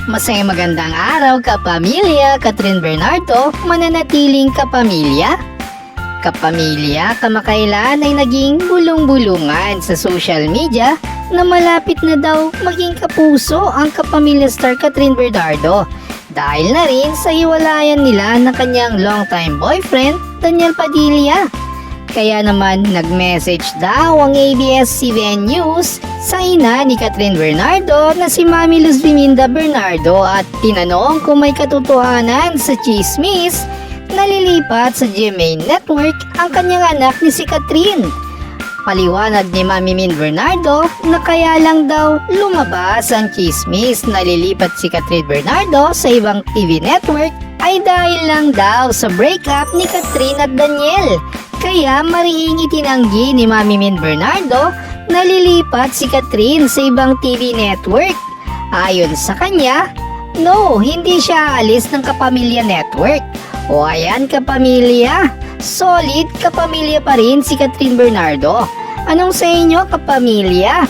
Masayang magandang araw kapamilya, Catherine Bernardo, mananatiling kapamilya. Kapamilya, kamakailan ay naging bulong-bulungan sa social media na malapit na daw maging kapuso ang kapamilya star Catherine Bernardo dahil na rin sa hiwalayan nila ng kanyang longtime boyfriend, Daniel Padilla. Kaya naman nag-message daw ang ABS-CBN News sa ina ni Catherine Bernardo na si Mami Luz Biminda Bernardo at tinanong kung may katotohanan sa chismis na lilipat sa GMA Network ang kanyang anak ni si Catherine. Paliwanag ni Mami Min Bernardo na kaya lang daw lumabas ang chismis na lilipat si Catherine Bernardo sa ibang TV network ay dahil lang daw sa breakup ni Catherine at Daniel. Kaya mariing itinanggi ni Mami Min Bernardo na lilipat si Catherine sa ibang TV network. Ayon sa kanya, no, hindi siya aalis ng Kapamilya Network. O ayan kapamilya, solid kapamilya pa rin si Catherine Bernardo. Anong sa inyo kapamilya?